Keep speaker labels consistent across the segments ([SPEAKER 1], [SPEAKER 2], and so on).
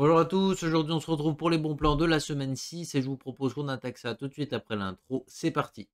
[SPEAKER 1] Bonjour à tous, aujourd'hui on se retrouve pour les bons plans de la semaine 6 et je vous propose qu'on attaque ça tout de suite après l'intro. C'est parti.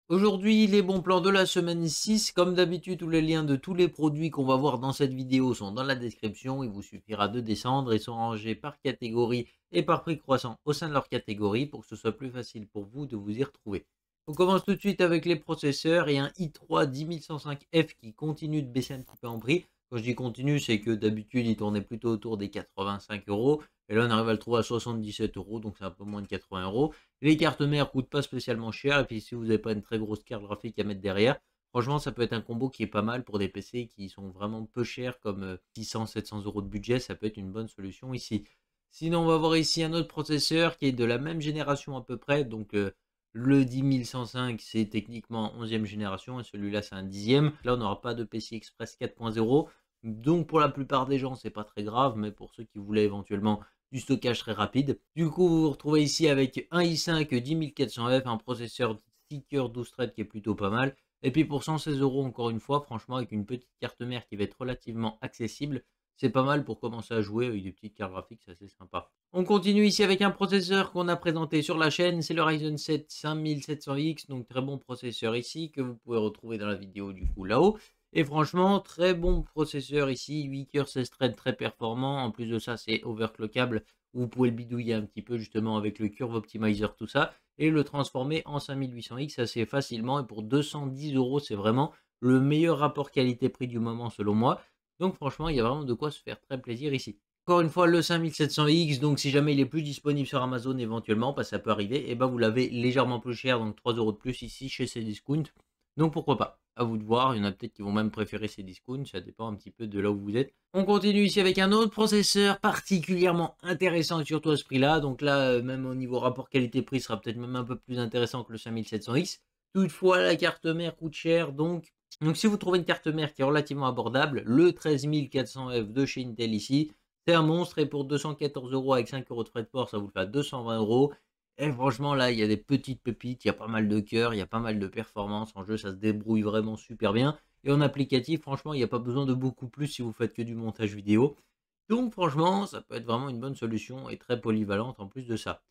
[SPEAKER 1] Aujourd'hui, les bons plans de la semaine 6, comme d'habitude, tous les liens de tous les produits qu'on va voir dans cette vidéo sont dans la description. Il vous suffira de descendre et sont rangés par catégorie et par prix croissant au sein de leur catégorie pour que ce soit plus facile pour vous de vous y retrouver. On commence tout de suite avec les processeurs et un i3 10105F qui continue de baisser un petit peu en prix. Quand je dis continue, c'est que d'habitude il tournait plutôt autour des 85 euros et là on arrive à le trouver à 77 euros, donc c'est un peu moins de 80 euros. Les cartes mères coûtent pas spécialement cher et puis si vous n'avez pas une très grosse carte graphique à mettre derrière, franchement ça peut être un combo qui est pas mal pour des PC qui sont vraiment peu chers comme 600-700 euros de budget, ça peut être une bonne solution ici. Sinon on va voir ici un autre processeur qui est de la même génération à peu près, donc le 10105 c'est techniquement 11e génération et celui-là c'est un 10e. Là on n'aura pas de PC Express 4.0, donc pour la plupart des gens c'est pas très grave, mais pour ceux qui voulaient éventuellement du stockage très rapide. Du coup, vous vous retrouvez ici avec un i5 10400F, un processeur 6 cœurs 12 threads qui est plutôt pas mal. Et puis pour 116 euros, encore une fois, franchement, avec une petite carte mère qui va être relativement accessible, c'est pas mal pour commencer à jouer avec des petites cartes graphiques, c'est assez sympa. On continue ici avec un processeur qu'on a présenté sur la chaîne, c'est le Ryzen 7 5700X, donc très bon processeur ici, que vous pouvez retrouver dans la vidéo du coup là-haut. Et franchement, très bon processeur ici, 8 cœurs 16 threads très performant. En plus de ça, c'est overclockable. Vous pouvez le bidouiller un petit peu justement avec le Curve Optimizer, tout ça, et le transformer en 5800X assez facilement. Et pour 210 euros, c'est vraiment le meilleur rapport qualité-prix du moment selon moi. Donc franchement, il y a vraiment de quoi se faire très plaisir ici. Encore une fois, le 5700X, donc si jamais il est plus disponible sur Amazon éventuellement, parce que ça peut arriver, et ben vous l'avez légèrement plus cher, donc 3 euros de plus ici chez Cdiscount. Donc pourquoi pas, à vous de voir, il y en a peut-être qui vont même préférer Cdiscount, ça dépend un petit peu de là où vous êtes. On continue ici avec un autre processeur particulièrement intéressant, surtout à ce prix-là, donc là, même au niveau rapport qualité-prix, sera peut-être même un peu plus intéressant que le 5700X. Toutefois, la carte mère coûte cher, donc si vous trouvez une carte mère qui est relativement abordable, le 13400F de chez Intel ici, c'est un monstre, et pour 214 euros avec 5 euros de frais de port, ça vous le fait à 220 euros. Et franchement, là, il y a des petites pépites, il y a pas mal de cœurs, il y a pas mal de performances. En jeu, ça se débrouille vraiment super bien. Et en applicatif, franchement, il n'y a pas besoin de beaucoup plus si vous faites que du montage vidéo. Donc franchement, ça peut être vraiment une bonne solution et très polyvalente en plus de ça.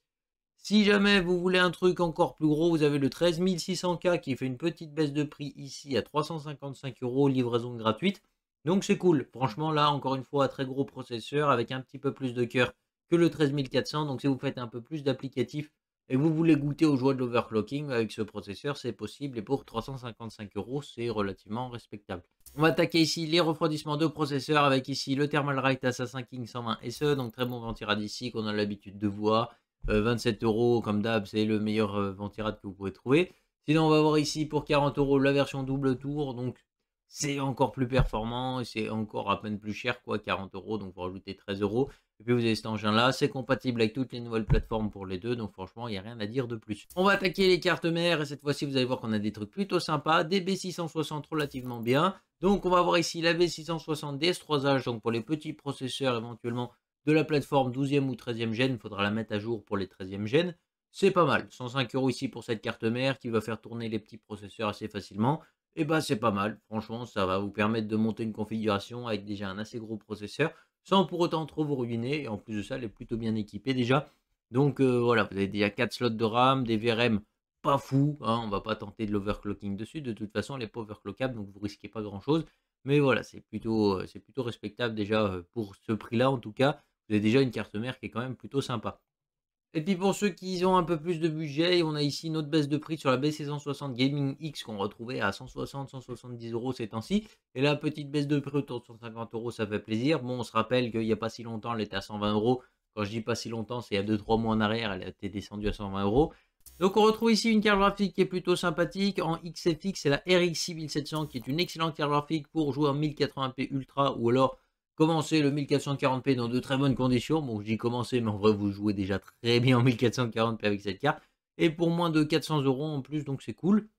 [SPEAKER 1] Si jamais vous voulez un truc encore plus gros, vous avez le 13600K qui fait une petite baisse de prix ici à 355 euros, livraison gratuite. Donc c'est cool. Franchement, là, encore une fois, très gros processeur avec un petit peu plus de cœur que le 13400. Donc si vous faites un peu plus d'applicatifs et que vous voulez goûter aux joies de l'overclocking avec ce processeur, c'est possible. Et pour 355 euros, c'est relativement respectable. On va attaquer ici les refroidissements de processeurs avec ici le Thermalright Assassin King 120 SE. Donc très bon ventirad ici qu'on a l'habitude de voir. 27 euros comme d'hab, c'est le meilleur ventirad que vous pouvez trouver. Sinon, on va voir ici pour 40 euros la version double tour. Donc, c'est encore plus performant et c'est encore à peine plus cher, quoi, 40 euros. Donc, vous rajoutez 13 euros. Et puis, vous avez cet engin-là. C'est compatible avec toutes les nouvelles plateformes pour les deux. Donc, franchement, il n'y a rien à dire de plus. On va attaquer les cartes mères. Et cette fois-ci, vous allez voir qu'on a des trucs plutôt sympas. Des B660 relativement bien. Donc, on va voir ici la B660 DS3H. Donc, pour les petits processeurs éventuellement de la plateforme 12e ou 13e gène, il faudra la mettre à jour pour les 13e gènes. C'est pas mal, 105 euros ici pour cette carte mère qui va faire tourner les petits processeurs assez facilement. Et bah c'est pas mal, franchement ça va vous permettre de monter une configuration avec déjà un assez gros processeur sans pour autant trop vous ruiner. Et en plus de ça, elle est plutôt bien équipée déjà. Donc voilà, vous avez déjà 4 slots de RAM, des VRM pas fou, hein, on va pas tenter de l'overclocking dessus, de toute façon elle n'est pas overclockable donc vous risquez pas grand chose. Mais voilà, c'est plutôt respectable déjà pour ce prix-là en tout cas. Vous avez déjà une carte mère qui est quand même plutôt sympa. Et puis pour ceux qui ont un peu plus de budget, on a ici une autre baisse de prix sur la B660 Gaming X qu'on retrouvait à 160-170 euros ces temps-ci. Et là, petite baisse de prix autour de 150 euros, ça fait plaisir. Bon, on se rappelle qu'il n'y a pas si longtemps, elle était à 120 euros. Quand je dis pas si longtemps, c'est il y a 2-3 mois en arrière, elle a été descendue à 120 euros. Donc on retrouve ici une carte graphique qui est plutôt sympathique. En XFX, c'est la RX 6700 qui est une excellente carte graphique pour jouer en 1080p Ultra ou alors commencer le 1440p dans de très bonnes conditions. Bon, je dis commencer, mais en vrai, vous jouez déjà très bien en 1440p avec cette carte. Et pour moins de 400 euros en plus, donc c'est cool.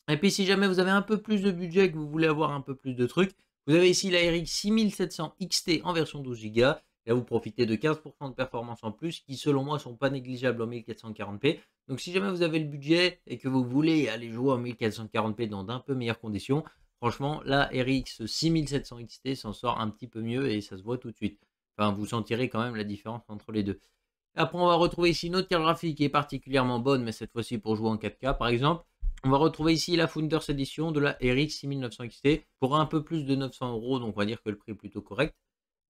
[SPEAKER 1] Et puis si jamais vous avez un peu plus de budget, que vous voulez avoir un peu plus de trucs, vous avez ici la RX 6700 XT en version 12 Go. Là, vous profitez de 15% de performance en plus, qui selon moi sont pas négligeables en 1440p. Donc si jamais vous avez le budget et que vous voulez aller jouer en 1440p dans d'un peu meilleures conditions, Franchement, la RX 6700 XT s'en sort un petit peu mieux et ça se voit tout de suite. Enfin, vous sentirez quand même la différence entre les deux. Après, on va retrouver ici une autre carte graphique qui est particulièrement bonne, mais cette fois-ci pour jouer en 4K par exemple. On va retrouver ici la Founders Edition de la RX 6900 XT pour un peu plus de 900 €, donc on va dire que le prix est plutôt correct.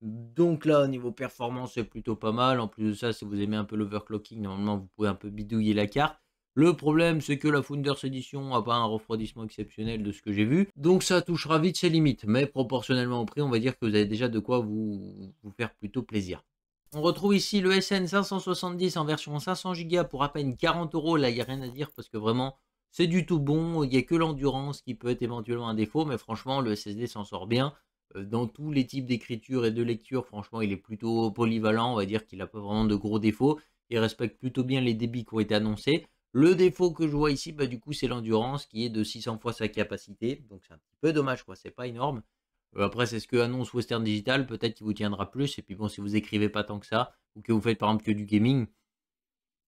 [SPEAKER 1] Donc là, au niveau performance, c'est plutôt pas mal. En plus de ça, si vous aimez un peu l'overclocking, normalement, vous pouvez un peu bidouiller la carte. Le problème, c'est que la Founders Edition n'a pas un refroidissement exceptionnel de ce que j'ai vu. Donc ça touchera vite ses limites. Mais proportionnellement au prix, on va dire que vous avez déjà de quoi vous faire plutôt plaisir. On retrouve ici le SN 570 en version 500 Go pour à peine 40 €. Là, il n'y a rien à dire parce que vraiment, c'est du tout bon. Il n'y a que l'endurance qui peut être éventuellement un défaut. Mais franchement, le SSD s'en sort bien. Dans tous les types d'écriture et de lecture, franchement, il est plutôt polyvalent. On va dire qu'il n'a pas vraiment de gros défauts. Il respecte plutôt bien les débits qui ont été annoncés. Le défaut que je vois ici, bah, du coup, c'est l'endurance qui est de 600 fois sa capacité. Donc c'est un petit peu dommage, quoi. C'est pas énorme. Après, c'est ce que annonce Western Digital. Peut-être qu'il vous tiendra plus. Et puis bon, si vous écrivez pas tant que ça, ou que vous faites par exemple que du gaming,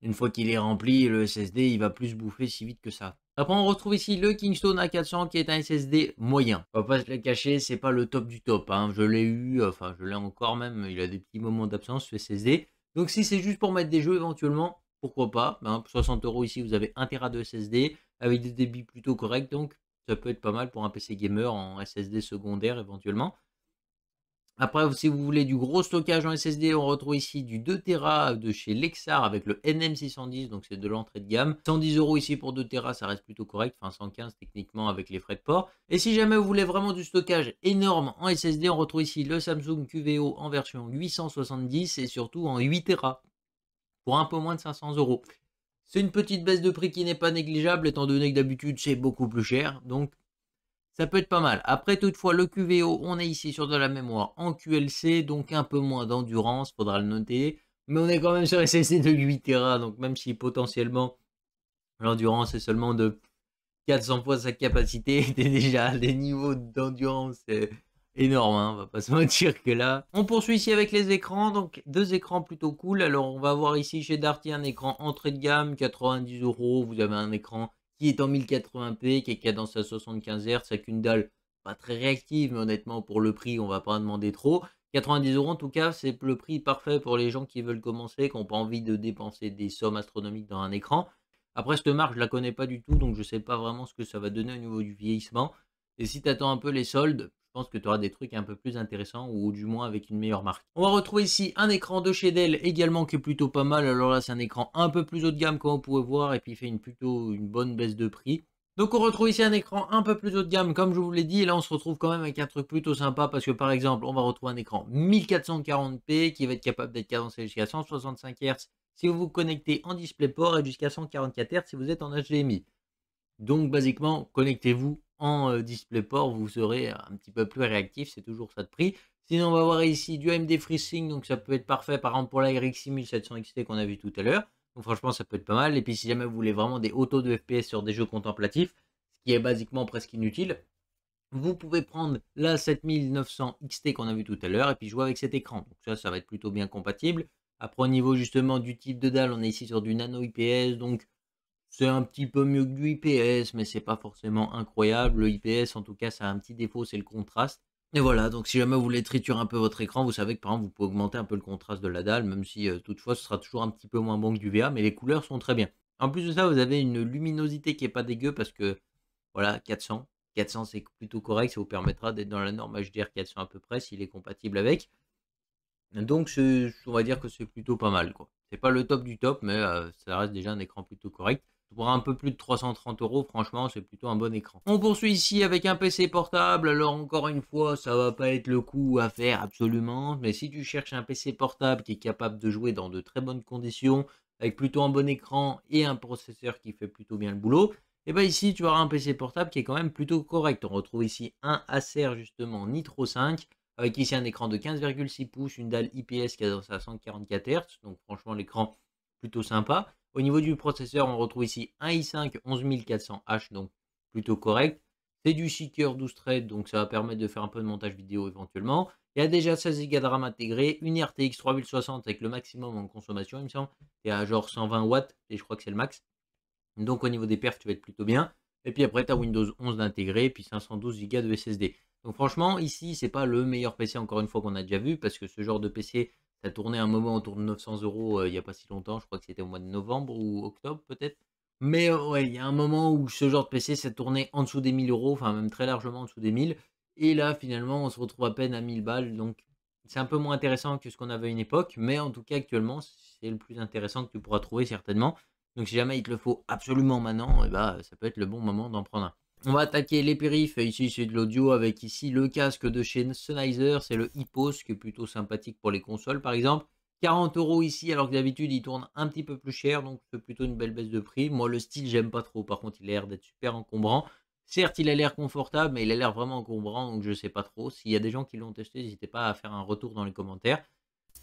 [SPEAKER 1] une fois qu'il est rempli, le SSD, il va plus bouffer si vite que ça. Après, on retrouve ici le Kingston A400 qui est un SSD moyen. On va pas se le cacher, c'est pas le top du top, hein. Je l'ai eu, enfin, je l'ai encore même. Il a des petits moments d'absence, ce SSD. Donc, si c'est juste pour mettre des jeux éventuellement, pourquoi pas. Pour 60 € ici, vous avez 1 Tera de SSD avec des débits plutôt corrects. Donc, ça peut être pas mal pour un PC gamer en SSD secondaire éventuellement. Après, si vous voulez du gros stockage en SSD, on retrouve ici du 2 Tera de chez Lexar avec le NM610, donc c'est de l'entrée de gamme. 110 € ici pour 2 Tera, ça reste plutôt correct, enfin 115 techniquement avec les frais de port. Et si jamais vous voulez vraiment du stockage énorme en SSD, on retrouve ici le Samsung QVO en version 870 et surtout en 8 Tera pour un peu moins de 500 €. C'est une petite baisse de prix qui n'est pas négligeable étant donné que d'habitude c'est beaucoup plus cher, donc ça peut être pas mal. Après, toutefois, le QVO, on est ici sur de la mémoire en QLC, donc un peu moins d'endurance, faudra le noter. Mais on est quand même sur SSD de 8 Tera, donc même si potentiellement l'endurance est seulement de 400 fois sa capacité, c'est déjà des niveaux d'endurance énormes, hein, on va pas se mentir que là. On poursuit ici avec les écrans, donc deux écrans plutôt cool. Alors on va voir ici chez Darty un écran entrée de gamme, 90 €. Vous avez un écran qui est en 1080p, qui est cadence à 75 Hz, avec une dalle pas très réactive, mais honnêtement pour le prix, on va pas en demander trop. 90 € en tout cas, c'est le prix parfait pour les gens qui veulent commencer, qui n'ont pas envie de dépenser des sommes astronomiques dans un écran. Après, cette marque, je la connais pas du tout, donc je sais pas vraiment ce que ça va donner au niveau du vieillissement. Et si tu attends un peu les soldes, je pense que tu auras des trucs un peu plus intéressants, ou du moins avec une meilleure marque. On va retrouver ici un écran de chez Dell également qui est plutôt pas mal. Alors là, c'est un écran un peu plus haut de gamme comme vous pouvez voir, et puis il fait plutôt une bonne baisse de prix. Donc on retrouve ici un écran un peu plus haut de gamme, comme je vous l'ai dit, et là on se retrouve quand même avec un truc plutôt sympa, parce que par exemple, on va retrouver un écran 1440p qui va être capable d'être cadencé jusqu'à 165 Hz si vous vous connectez en DisplayPort et jusqu'à 144 Hz si vous êtes en HDMI. Donc basiquement, connectez-vous en DisplayPort, vous serez un petit peu plus réactif, c'est toujours ça de prix. Sinon, on va voir ici du AMD FreeSync, donc ça peut être parfait par exemple pour la RX 6700 XT qu'on a vu tout à l'heure. Donc franchement, ça peut être pas mal. Et puis si jamais vous voulez vraiment des autos de FPS sur des jeux contemplatifs, ce qui est basiquement presque inutile, vous pouvez prendre la 7900 XT qu'on a vu tout à l'heure et puis jouer avec cet écran. Donc ça va être plutôt bien compatible. Après, au niveau justement du type de dalle, on est ici sur du nano IPS, donc c'est un petit peu mieux que du IPS, mais c'est pas forcément incroyable. Le IPS, en tout cas, ça a un petit défaut, c'est le contraste. Et voilà, donc si jamais vous voulez triturer un peu votre écran, vous savez que par exemple, vous pouvez augmenter un peu le contraste de la dalle, même si toutefois, ce sera toujours un petit peu moins bon que du VA, mais les couleurs sont très bien. En plus de ça, vous avez une luminosité qui est pas dégueu parce que, voilà, 400. 400, c'est plutôt correct, ça vous permettra d'être dans la norme HDR 400 à peu près, s'il est compatible avec. Donc, on va dire que c'est plutôt pas mal, quoi. C'est pas le top du top, mais ça reste déjà un écran plutôt correct. Pour un peu plus de 330 €, franchement, c'est plutôt un bon écran. On poursuit ici avec un PC portable. Alors, encore une fois, ça va pas être le coup à faire absolument. Mais si tu cherches un PC portable qui est capable de jouer dans de très bonnes conditions, avec plutôt un bon écran et un processeur qui fait plutôt bien le boulot, et bien ici, tu auras un PC portable qui est quand même plutôt correct. On retrouve ici un Acer, justement, Nitro 5 avec ici un écran de 15,6 pouces, une dalle IPS cadence à 144 Hz, donc franchement l'écran plutôt sympa. Au niveau du processeur, on retrouve ici un i5 11400H, donc plutôt correct. C'est du Seeker 12 threads, donc ça va permettre de faire un peu de montage vidéo éventuellement. Il y a déjà 16 Go de RAM intégré, une RTX 3060 avec le maximum en consommation, il me semble, et à genre 120 watts, et je crois que c'est le max. Donc au niveau des perfs, tu vas être plutôt bien. Et puis après, tu as Windows 11 d'intégré, puis 512 Go de SSD. Donc franchement, ici, c'est pas le meilleur PC, encore une fois, qu'on a déjà vu, parce que ce genre de PC, ça tournait un moment autour de 900 € il n'y a pas si longtemps. Je crois que c'était au mois de novembre ou octobre, peut-être. Mais ouais, il y a un moment où ce genre de PC, ça tournait en dessous des 1 000 €, enfin même très largement en dessous des 1000. Et là, finalement, on se retrouve à peine à 1000 balles. Donc, c'est un peu moins intéressant que ce qu'on avait à une époque. Mais en tout cas, actuellement, c'est le plus intéressant que tu pourras trouver certainement. Donc, si jamais il te le faut absolument maintenant, et bah, ça peut être le bon moment d'en prendre un. On va attaquer les périphes. Ici, c'est de l'audio avec ici le casque de chez Sennheiser. C'est le Hippos qui est plutôt sympathique pour les consoles, par exemple. 40 € ici, alors que d'habitude, il tourne un petit peu plus cher. Donc, c'est plutôt une belle baisse de prix. Moi, le style, j'aime pas trop. Par contre, il a l'air d'être super encombrant. Certes, il a l'air confortable, mais il a l'air vraiment encombrant. Donc, je sais pas trop. S'il y a des gens qui l'ont testé, n'hésitez pas à faire un retour dans les commentaires.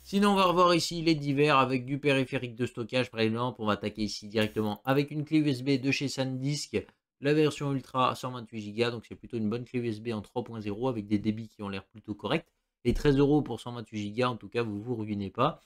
[SPEAKER 1] Sinon, on va revoir ici les divers avec du périphérique de stockage, par exemple. On va attaquer ici directement avec une clé USB de chez SanDisk, la version Ultra 128 Go. Donc, c'est plutôt une bonne clé USB en 3.0 avec des débits qui ont l'air plutôt corrects. Et 13 € pour 128 Go, en tout cas, vous vous ruinez pas.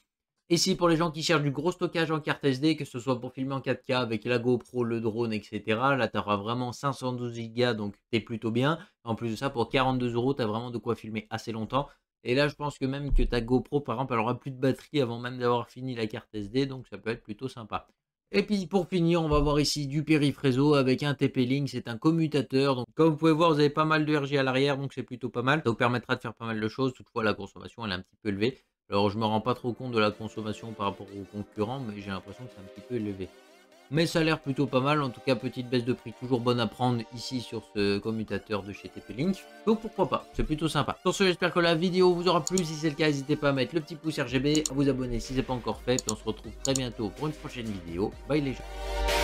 [SPEAKER 1] Ici, pour les gens qui cherchent du gros stockage en carte SD, que ce soit pour filmer en 4K avec la GoPro, le drone, etc. Là, tu auras vraiment 512 Go, donc tu es plutôt bien. En plus de ça, pour 42 €, tu as vraiment de quoi filmer assez longtemps. Et là, je pense que même que ta GoPro, par exemple, elle aura plus de batterie avant même d'avoir fini la carte SD, donc ça peut être plutôt sympa. Et puis pour finir, on va voir ici du périph réseau avec un TP-Link, c'est un commutateur. Donc comme vous pouvez voir, vous avez pas mal de RG à l'arrière, donc c'est plutôt pas mal. Donc permettra de faire pas mal de choses. Toutefois, la consommation, elle est un petit peu élevée. Alors je me rends pas trop compte de la consommation par rapport aux concurrents, mais j'ai l'impression que c'est un petit peu élevé. Mais ça a l'air plutôt pas mal, en tout cas petite baisse de prix toujours bonne à prendre ici sur ce commutateur de chez TP-Link. Donc pourquoi pas, c'est plutôt sympa. Sur ce, j'espère que la vidéo vous aura plu, si c'est le cas n'hésitez pas à mettre le petit pouce RGB, à vous abonner si ce n'est pas encore fait, puis on se retrouve très bientôt pour une prochaine vidéo. Bye les gens.